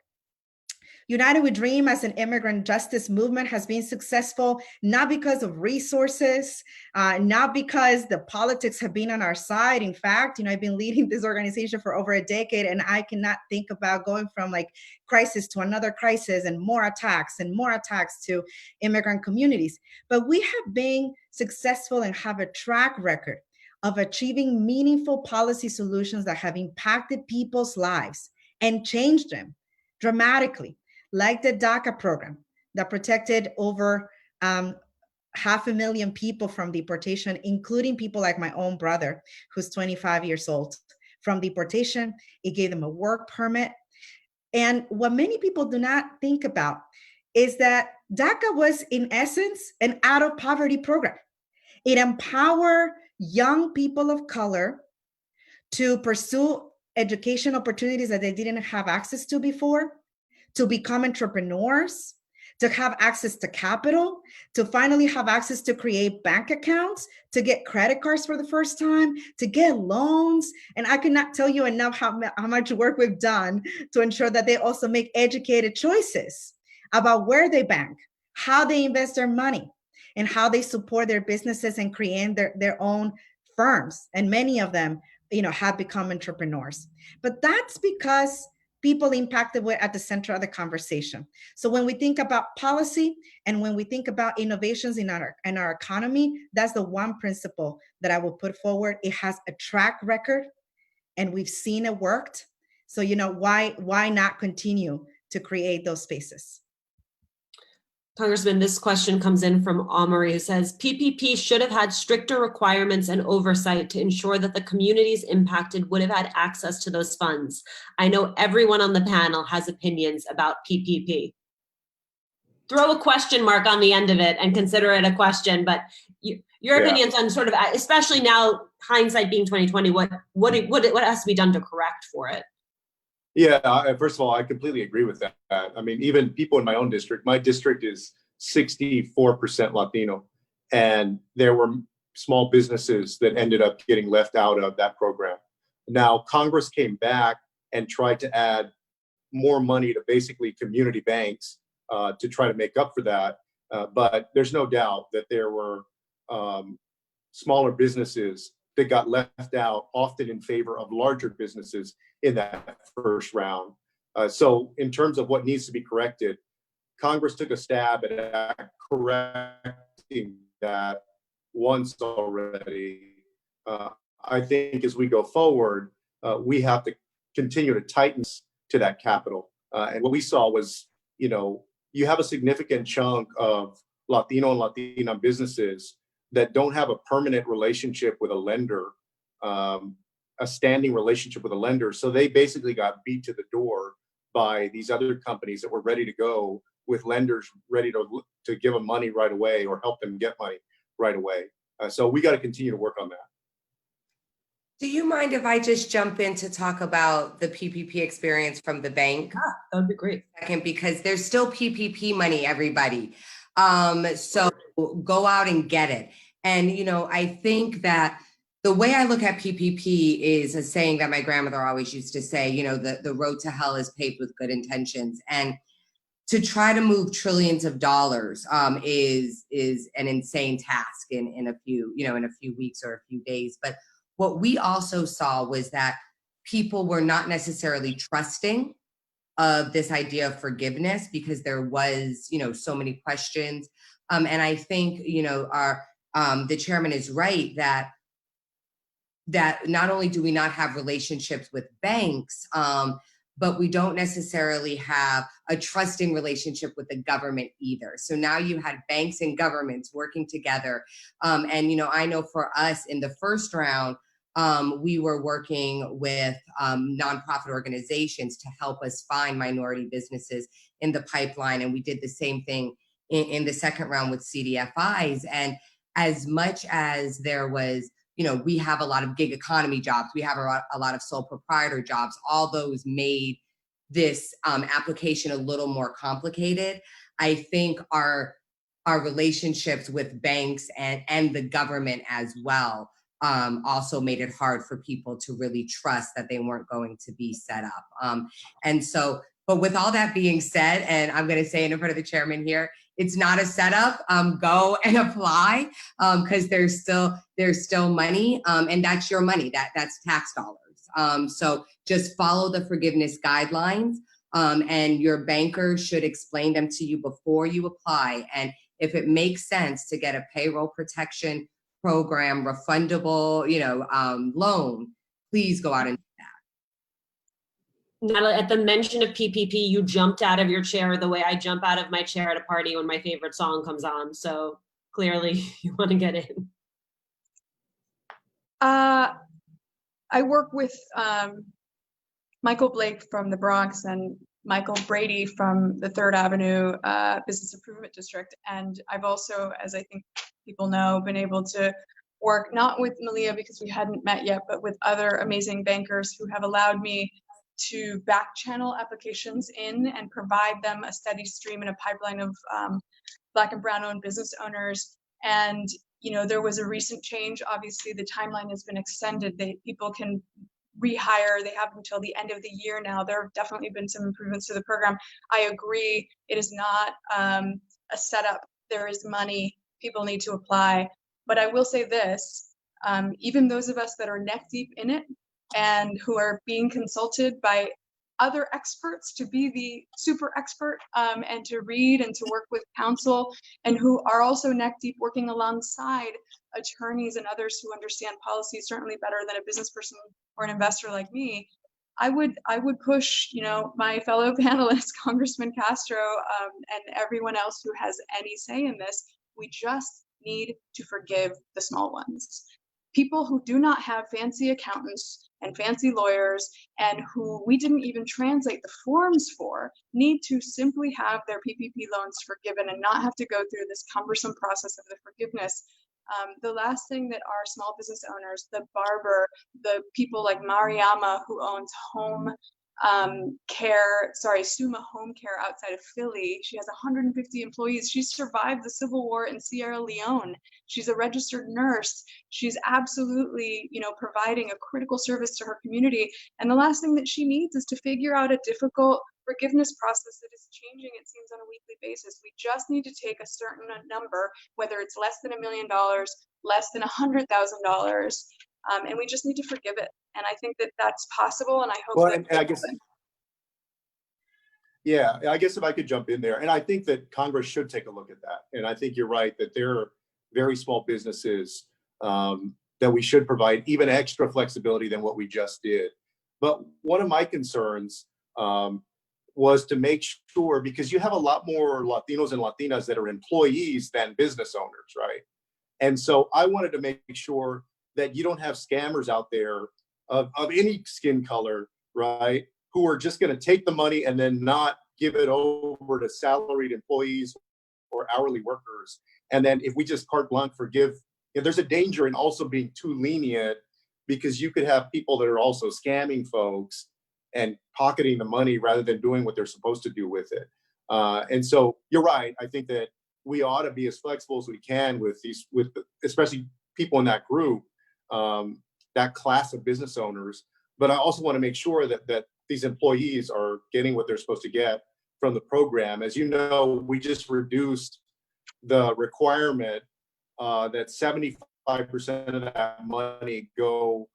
United We Dream as an immigrant justice movement has been successful, not because of resources, not because the politics have been on our side. In fact, you know, I've been leading this organization for over a decade, and I cannot think about going from like crisis to another crisis and more attacks to immigrant communities. But we have been successful and have a track record of achieving meaningful policy solutions that have impacted people's lives and changed them dramatically. Like the DACA program that protected over 500,000 people from deportation, including people like my own brother, who's 25 years old, from deportation. It gave them a work permit. And what many people do not think about is that DACA was, in essence, an out-of-poverty program. It empowered young people of color to pursue education opportunities that they didn't have access to before, to become entrepreneurs, to have access to capital, to finally have access to create bank accounts, to get credit cards for the first time, to get loans. And I cannot tell you enough how much work we've done to ensure that they also make educated choices about where they bank, how they invest their money, and how they support their businesses and create their own firms. And many of them, you know, have become entrepreneurs. But that's because people impacted were at the center of the conversation. So when we think about policy and when we think about innovations in our economy, that's the one principle that I will put forward. It has a track record and we've seen it worked. So, you know, why not continue to create those spaces? Congressman, this question comes in from Omari, who says, PPP should have had stricter requirements and oversight to ensure that the communities impacted would have had access to those funds. I know everyone on the panel has opinions about PPP. Throw a question mark on the end of it and consider it a question, but your opinions on sort of, especially now, hindsight being 2020, what has to be done to correct for it? Yeah, first of all, I completely agree with that. I mean, even people in my own district, my district is 64% Latino, and there were small businesses that ended up getting left out of that program. Now, Congress came back and tried to add more money to basically community banks to try to make up for that. But there's no doubt that there were smaller businesses that got left out, often in favor of larger businesses in that first round. So in terms of what needs to be corrected, Congress took a stab at correcting that once already. I think as we go forward, we have to continue to tighten to that capital. And what we saw was, you know, you have a significant chunk of Latino and Latina businesses that don't have a permanent relationship with a lender. a standing relationship with a lender. So they basically got beat to the door by these other companies that were ready to go with lenders ready to give them money right away or help them get money right away. So we got to continue to work on that. Do you mind if I just jump in to talk about the PPP experience from the bank? Yeah, that would be great. Second, because there's still PPP money, everybody. So go out and get it. And, you know, I think that the way I look at PPP is a saying that my grandmother always used to say, you know, the road to hell is paved with good intentions. And to try to move trillions of dollars is an insane task in a few weeks or a few days. But what we also saw was that people were not necessarily trusting of this idea of forgiveness because there was, you know, so many questions. And I think, you know, the chairman is right that not only do we not have relationships with banks, but we don't necessarily have a trusting relationship with the government either. So now you had banks and governments working together. And, you know, I know for us in the first round, we were working with nonprofit organizations to help us find minority businesses in the pipeline. And we did the same thing in the second round with CDFIs. And as much as there was, you know, we have a lot of gig economy jobs, we have a lot of sole proprietor jobs, all those made this application a little more complicated. I think our relationships with banks and the government as well also made it hard for people to really trust that they weren't going to be set up. And so, but with all that being said, and I'm going to say it in front of the chairman here, it's not a setup. Go and apply because there's still money, and that's your money. That's tax dollars. So just follow the forgiveness guidelines, and your banker should explain them to you before you apply. And if it makes sense to get a payroll protection program, refundable, you know, loan, please go out and do that. Nathalie, at the mention of PPP, you jumped out of your chair the way I jump out of my chair at a party when my favorite song comes on. So clearly you want to get in. I work with Michael Blake from the Bronx and Michael Brady from the Third Avenue Business Improvement District. And I've also, as I think people know, been able to work not with Malia because we hadn't met yet, but with other amazing bankers who have allowed me to back channel applications in and provide them a steady stream and a pipeline of Black and Brown owned business owners. And, you know, there was a recent change. Obviously, the timeline has been extended. People can rehire. They have until the end of the year now. There have definitely been some improvements to the program. I agree. It is not a setup. There is money. People need to apply. But I will say this, even those of us that are neck deep in it and who are being consulted by other experts to be the super expert and to read and to work with counsel, and who are also neck deep working alongside attorneys and others who understand policy certainly better than a business person or an investor like me, I would push, you know, my fellow panelists, Congressman Castro, and everyone else who has any say in this. We just need to forgive the small ones. People who do not have fancy accountants and fancy lawyers and who we didn't even translate the forms for need to simply have their PPP loans forgiven and not have to go through this cumbersome process of the forgiveness. The last thing that our small business owners, the barber, the people like Mariama who owns Suma Home Care outside of Philly. She has 150 employees. She survived the civil war in Sierra Leone. She's a registered nurse. She's absolutely, you know, providing a critical service to her community. And the last thing that she needs is to figure out a difficult forgiveness process that is changing, it seems, on a weekly basis. We just need to take a certain number, whether it's less than $1 million, less than $100,000, and we just need to forgive it. And I think that that's possible. And I hope well, and I guess, yeah, I guess if I could jump in there, and I think that Congress should take a look at that. And I think you're right that there are very small businesses that we should provide even extra flexibility than what we just did. But one of my concerns was to make sure, because you have a lot more Latinos and Latinas that are employees than business owners, right? And so I wanted to make sure that you don't have scammers out there of any skin color, right, who are just going to take the money and then not give it over to salaried employees or hourly workers. And then if we just carte blanche forgive, there's a danger in also being too lenient, because you could have people that are also scamming folks and pocketing the money rather than doing what they're supposed to do with it. And so you're right. I think that we ought to be as flexible as we can with these, especially people in that group, that class of business owners. But I also want to make sure that these employees are getting what they're supposed to get from the program. As you know, we just reduced the requirement that 75% of that money go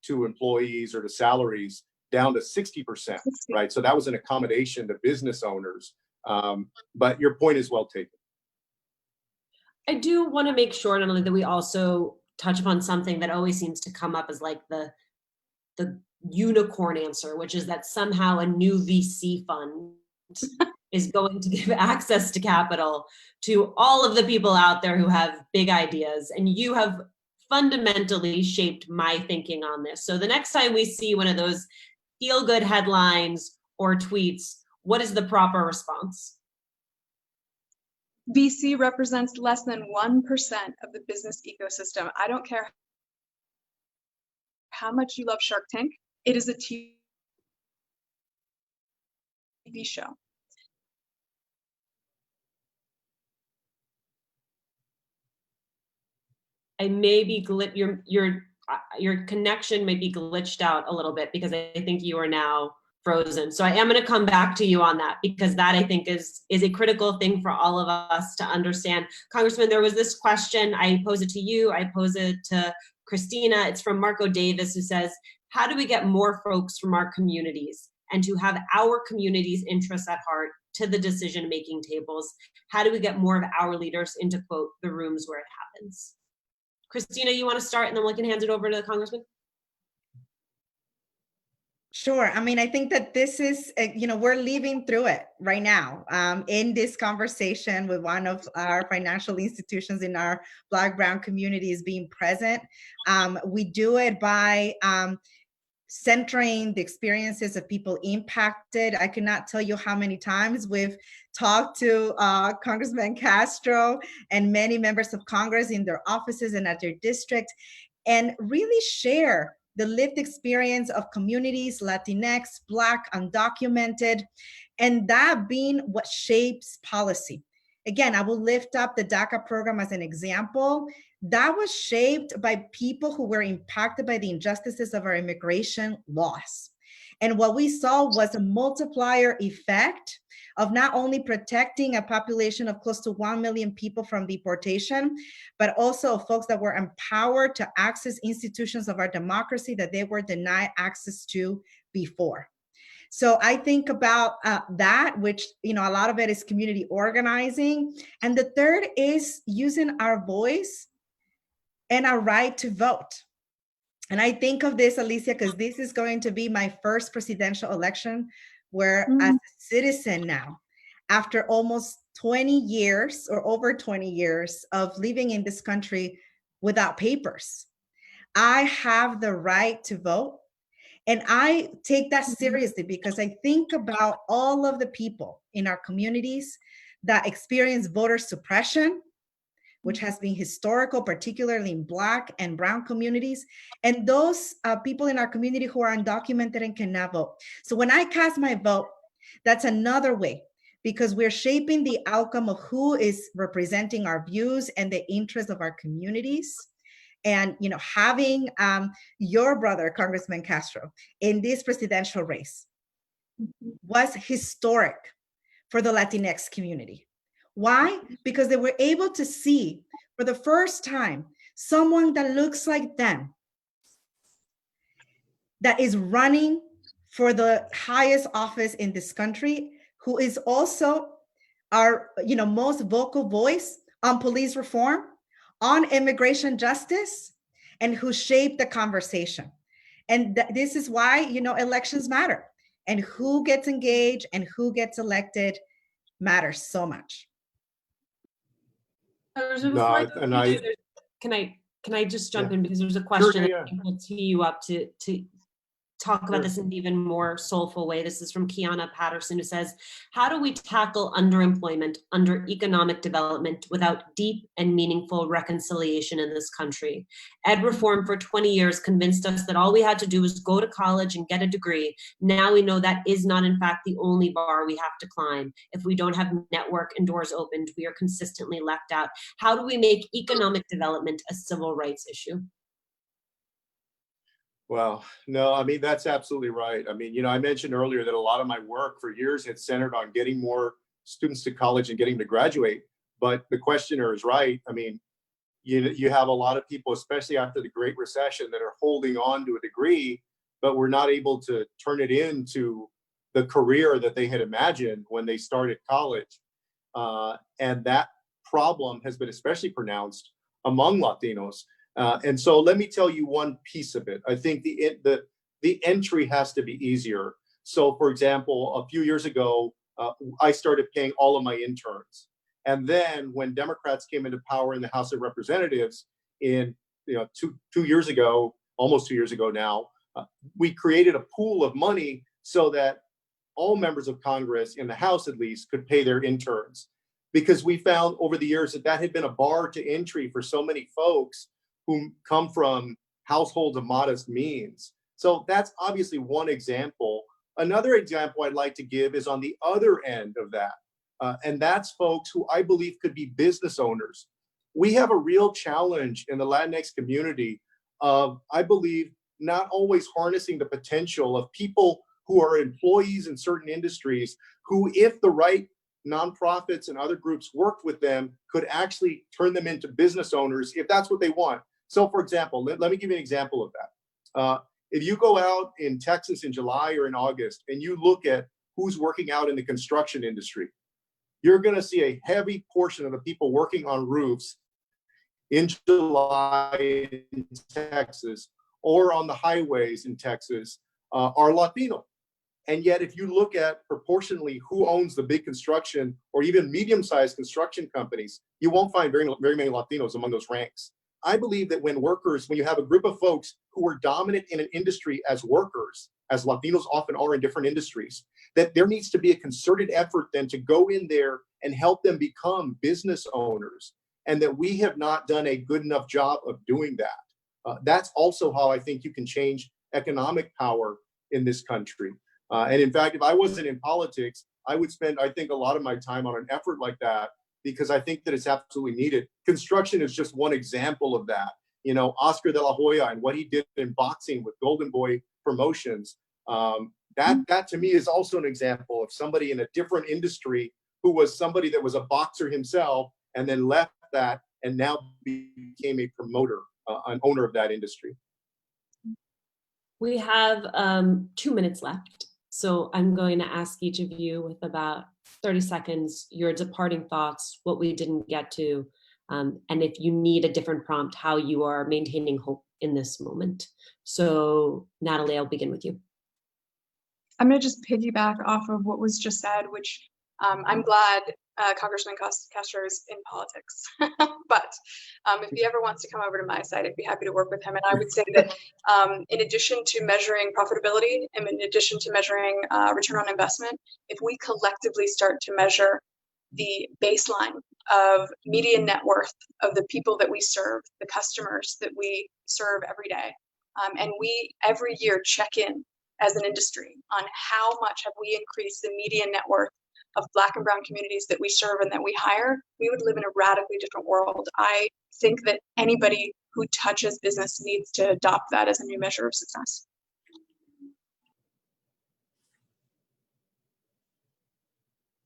to employees or to salaries down to 60%, right? So that was an accommodation to business owners. But your point is well taken. I do want to make sure, Nathalie, that we also touch upon something that always seems to come up as like the unicorn answer, which is that somehow a new VC fund is going to give access to capital to all of the people out there who have big ideas. And you have fundamentally shaped my thinking on this. So the next time we see one of those feel-good headlines or tweets, what is the proper response? VC represents less than 1% of the business ecosystem. I don't care how much you love Shark Tank. It is a TV show. I may be your connection may be glitched out a little bit, because I think you are now frozen. So I am going to come back to you on that, because that I think is a critical thing for all of us to understand. Congressman, there was this question. I pose it to you. I pose it to Cristina. It's from Marco Davis, who says, how do we get more folks from our communities and to have our community's interests at heart to the decision-making tables? How do we get more of our leaders into, quote, the rooms where it happens? Cristina, you want to start, and then we can hand it over to the Congressman? Sure. I mean, I think that this is, we're living through it right now in this conversation with one of our financial institutions in our Black, Brown communities being present. We do it by centering the experiences of people impacted. I cannot tell you how many times we've talked to Congressman Castro and many members of Congress in their offices and at their district, and really share the lived experience of communities, Latinx, Black, undocumented, and that being what shapes policy. Again, I will lift up the DACA program as an example. That was shaped by people who were impacted by the injustices of our immigration laws. And what we saw was a multiplier effect of not only protecting a population of close to 1 million people from deportation, but also of folks that were empowered to access institutions of our democracy that they were denied access to before. So I think about that, which, a lot of it is community organizing. And the third is using our voice and our right to vote. And I think of this, Alicia, because this is going to be my first presidential election where as a citizen now, after almost 20 years or over 20 years of living in this country without papers, I have the right to vote. And I take that seriously because I think about all of the people in our communities that experience voter suppression, which has been historical, particularly in Black and Brown communities, and those people in our community who are undocumented and cannot vote. So when I cast my vote, that's another way, because we're shaping the outcome of who is representing our views and the interests of our communities. And having your brother, Congressman Castro, in this presidential race was historic for the Latinx community. Why? Because they were able to see for the first time someone that looks like them, that is running for the highest office in this country, who is also our most vocal voice on police reform, on immigration justice, and who shaped the conversation. And this is why elections matter, and who gets engaged and who gets elected matters so much. Can I just jump in, because there's a question that I think will tee you up to talk about this in an even more soulful way. This is from Kiana Patterson, who says, how do we tackle underemployment under economic development without deep and meaningful reconciliation in this country? Ed reform for 20 years convinced us that all we had to do was go to college and get a degree. Now we know that is not, in fact, the only bar we have to climb. If we don't have network and doors opened, we are consistently left out. How do we make economic development a civil rights issue? Well, no, I mean, that's absolutely right. I mean, I mentioned earlier that a lot of my work for years had centered on getting more students to college and getting them to graduate. But the questioner is right. I mean, you have a lot of people, especially after the Great Recession, that are holding on to a degree, but were not able to turn it into the career that they had imagined when they started college. And that problem has been especially pronounced among Latinos. And so let me tell you one piece of it. I think the entry has to be easier. So, for example, a few years ago, I started paying all of my interns. And then when Democrats came into power in the House of Representatives in 2 years ago, almost 2 years ago now, we created a pool of money so that all members of Congress, in the House at least, could pay their interns. Because we found over the years that had been a bar to entry for so many folks who come from households of modest means. So that's obviously one example. Another example I'd like to give is on the other end of that. And that's folks who I believe could be business owners. We have a real challenge in the Latinx community of, I believe, not always harnessing the potential of people who are employees in certain industries who, if the right nonprofits and other groups worked with them, could actually turn them into business owners if that's what they want. So, for example, let me give you an example of that. If you go out in Texas in July or in August and you look at who's working out in the construction industry, you're going to see a heavy portion of the people working on roofs in July in Texas or on the highways in Texas are Latino. And yet, if you look at proportionally who owns the big construction or even medium-sized construction companies, you won't find very many Latinos among those ranks. I believe that when you have a group of folks who are dominant in an industry as workers, as Latinos often are in different industries, that there needs to be a concerted effort then to go in there and help them become business owners, and that we have not done a good enough job of doing that. That's also how I think you can change economic power in this country. And in fact, if I wasn't in politics, I would spend, I think, a lot of my time on an effort like that, because I think that it's absolutely needed. Construction is just one example of that. Oscar de la Hoya and what he did in boxing with Golden Boy Promotions, that to me is also an example of somebody in a different industry who was somebody that was a boxer himself and then left that and now became a promoter, an owner of that industry. We have 2 minutes left. So I'm going to ask each of you with about 30 seconds, your departing thoughts, what we didn't get to, and if you need a different prompt, how you are maintaining hope in this moment. So Nathalie, I'll begin with you. I'm going to just piggyback off of what was just said, which I'm glad Congressman Castro is in politics. But if he ever wants to come over to my side, I'd be happy to work with him. And I would say that in addition to measuring profitability and in addition to measuring return on investment, if we collectively start to measure the baseline of median net worth of the people that we serve, the customers that we serve every day, and we every year check in as an industry on how much have we increased the median net worth of Black and Brown communities that we serve and that we hire, we would live in a radically different world. I think that anybody who touches business needs to adopt that as a new measure of success.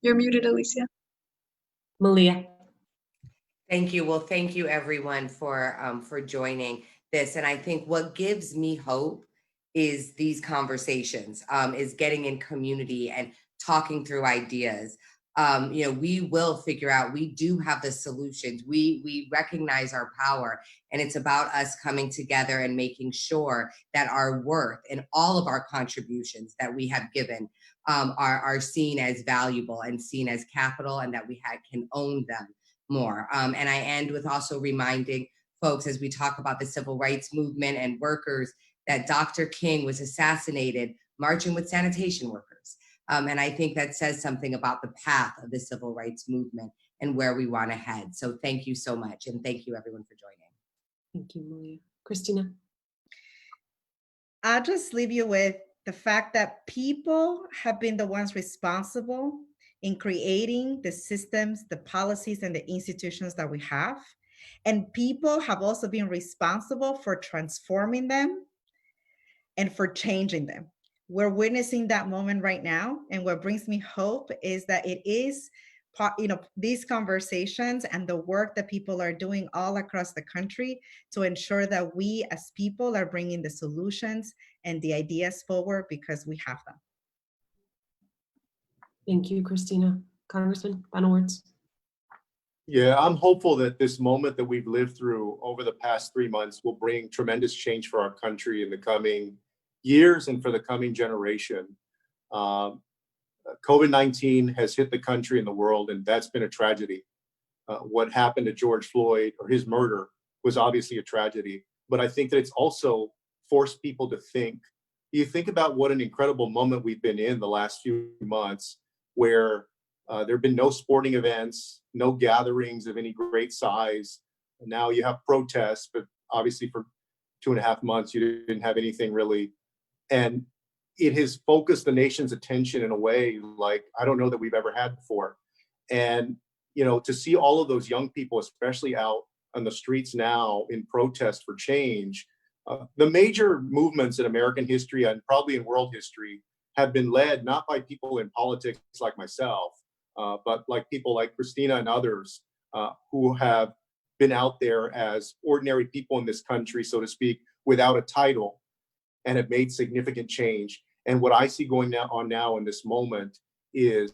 You're muted, Alicia. Malia. Thank you. Well, thank you everyone for joining this. And I think what gives me hope is these conversations, is getting in community and talking through ideas. We will figure out, we do have the solutions. We recognize our power, and it's about us coming together and making sure that our worth and all of our contributions that we have given are seen as valuable and seen as capital, and that we can own them more. And I end with also reminding folks, as we talk about the civil rights movement and workers, that Dr. King was assassinated marching with sanitation workers. And I think that says something about the path of the civil rights movement and where we want to head. So thank you so much. And thank you everyone for joining. Thank you, Malia. Cristina? I'll just leave you with the fact that people have been the ones responsible in creating the systems, the policies, and the institutions that we have. And people have also been responsible for transforming them and for changing them. We're witnessing that moment right now. And what brings me hope is that it is, these conversations and the work that people are doing all across the country to ensure that we as people are bringing the solutions and the ideas forward because we have them. Thank you, Cristina. Congressman, final words. Yeah, I'm hopeful that this moment that we've lived through over the past 3 months will bring tremendous change for our country in the coming years and for the coming generation. COVID-19 has hit the country and the world, and that's been a tragedy. What happened to George Floyd, or his murder, was obviously a tragedy. But I think that it's also forced people to think. You think about what an incredible moment we've been in the last few months, where there have been no sporting events, no gatherings of any great size. And now you have protests, but obviously for 2.5 months, you didn't have anything really. And it has focused the nation's attention in a way like I don't know that we've ever had before. And, to see all of those young people, especially out on the streets now in protest for change, the major movements in American history and probably in world history have been led not by people in politics like myself, but like people like Cristina and others who have been out there as ordinary people in this country, so to speak, without a title, and have made significant change. And what I see going on now in this moment is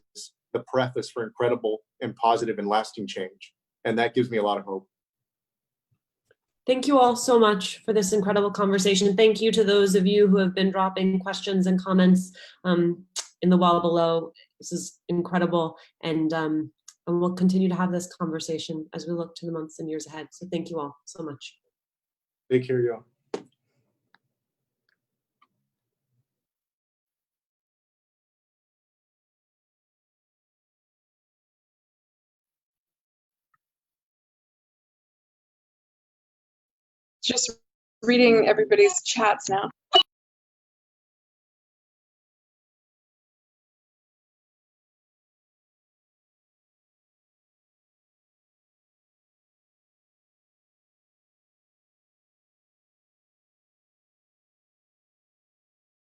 the preface for incredible and positive and lasting change. And that gives me a lot of hope. Thank you all so much for this incredible conversation. Thank you to those of you who have been dropping questions and comments in the wall below. This is incredible. And we'll continue to have this conversation as we look to the months and years ahead. So thank you all so much. Take care, y'all. Just reading everybody's chats now.